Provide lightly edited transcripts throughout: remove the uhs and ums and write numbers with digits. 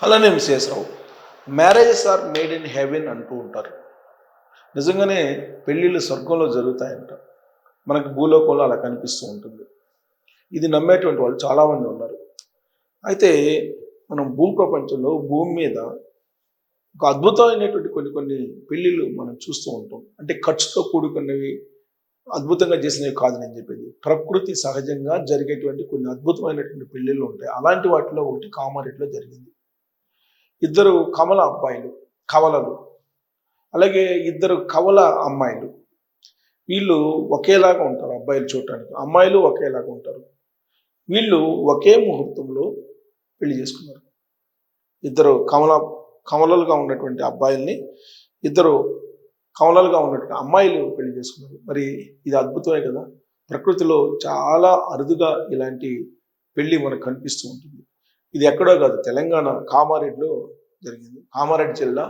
అలానే విశేషరావు marriages are made in heaven అంటూ ఉంటారు. నిజంగానే పెళ్ళిళ్ళు స్వర్గంలో జరుగుతాయంట. మనకు భూలోకంలో అలా కనిపిస్తూ ఉంటుంది. ఇది నమ్మేటువంటి వాళ్ళు చాలామంది ఉన్నారు. అయితే మనం ప్రపంచంలో భూమి మీద ఒక అద్భుతమైనటువంటి కొన్ని కొన్ని పెళ్ళిళ్ళు మనం చూస్తూ ఉంటాం. అంటే ఖర్చుతో కూడుకున్నవి, అద్భుతంగా చేసినవి కాదు నేను చెప్పేది. ప్రకృతి సహజంగా జరిగేటువంటి కొన్ని అద్భుతమైనటువంటి పెళ్ళిళ్ళు ఉంటాయి. అలాంటి వాటిలో ఒకటి కామారెడ్డిలో జరిగింది. ఇద్దరు కమల అబ్బాయిలు, కవలలు, అలాగే ఇద్దరు కవల అమ్మాయిలు. వీళ్ళు ఒకేలాగా ఉంటారు. అబ్బాయిలు చూడటానికి, అమ్మాయిలు ఒకేలాగా ఉంటారు. వీళ్ళు ఒకే ముహూర్తంలో పెళ్లి చేసుకున్నారు. ఇద్దరు కమలలుగా ఉన్నటువంటి అబ్బాయిల్ని ఇద్దరు కమలలుగా ఉన్నటువంటి అమ్మాయిలు పెళ్లి చేసుకున్నారు. మరి ఇది అద్భుతమే కదా. ప్రకృతిలో చాలా అరుదుగా ఇలాంటి పెళ్లి మనకు కనిపిస్తూ ఉంటుంది. ఇది ఎక్కడో కాదు, తెలంగాణ కామారెడ్డిలో జరిగింది. కామారెడ్డి జిల్లా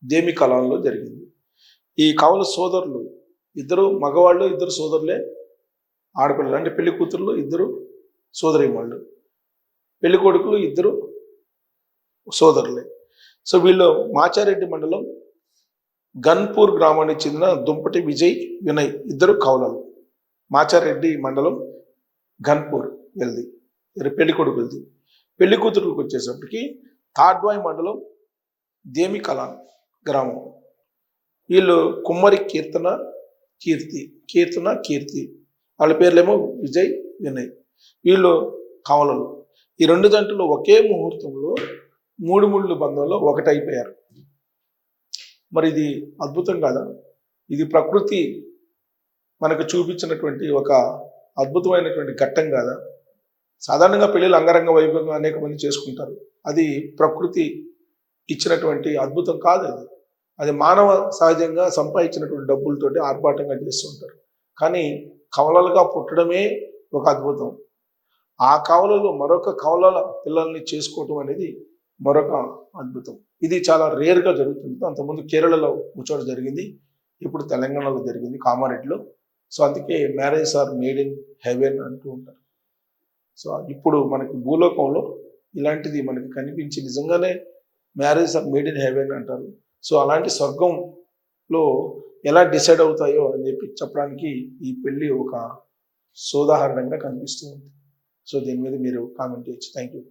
దేమికలాన్లో జరిగింది. ఈ కవల సోదరులు ఇద్దరు మగవాళ్ళు, ఇద్దరు సోదరులే ఆడపిల్లలు. అంటే పెళ్లి కూతుర్లు ఇద్దరు సోదరిమళ్ళు, పెళ్లి కొడుకులు ఇద్దరు సోదరులే. సో వీళ్ళు మాచారెడ్డి మండలం గన్పూర్ గ్రామానికి చెందిన దుంపటి విజయ్, వినయ్ ఇద్దరు కవలలు. మాచారెడ్డి మండలం గన్పూర్ వెళ్ది పెళ్లి కొడుకులది. పెళ్లి కూతురులకు వచ్చేసప్పటికి తాడ్వాయి మండలం దేమికలాన్ గ్రామం. వీళ్ళు కుమ్మరి కీర్తి వాళ్ళ పేర్లేమో విజయ్, వినయ్. వీళ్ళు కవలలు. ఈ రెండు జంటలు ఒకే ముహూర్తంలో మూడు ముళ్ళు బంధంలో ఒకటైపోయారు. మరి ఇది అద్భుతం కాదా? ఇది ప్రకృతి మనకు చూపించినటువంటి ఒక అద్భుతమైనటువంటి ఘట్టం కాదా? సాధారణంగా పెళ్ళిళ్ళు అంగరంగ వైభవంగా అనేక మంది చేసుకుంటారు. అది ప్రకృతి ఇచ్చినటువంటి అద్భుతం కాదు. అది మానవ సహజంగా సంపాదించినటువంటి డబ్బులతోటి ఆర్భాటంగా చేస్తుంటారు. కానీ కవలలుగా పుట్టడమే ఒక అద్భుతం. ఆ కవలలు మరొక కవలల పిల్లల్ని చేసుకోవటం అనేది మరొక అద్భుతం. ఇది చాలా రేర్గా జరుగుతుంది. అంతకుముందు కేరళలో కూర్చోవడం జరిగింది, ఇప్పుడు తెలంగాణలో జరిగింది, కామారెడ్డిలో. సో అందుకే marriage or made in heaven అంటూ ఉంటారు. సో ఇప్పుడు మనకి భూలోకంలో ఇలాంటిది మనకి కనిపించి నిజంగానే marriage or made in heaven అంటారు. సో అలాంటి స్వర్గంలో ఎలా డిసైడ్ అవుతాయో అని చెప్పి చెప్పడానికి ఈ పెళ్ళి ఒక సోదాహరణంగా కనిపిస్తూ ఉంది. సో దీని మీద మీరు కామెంట్ చేయొచ్చు. Thank you.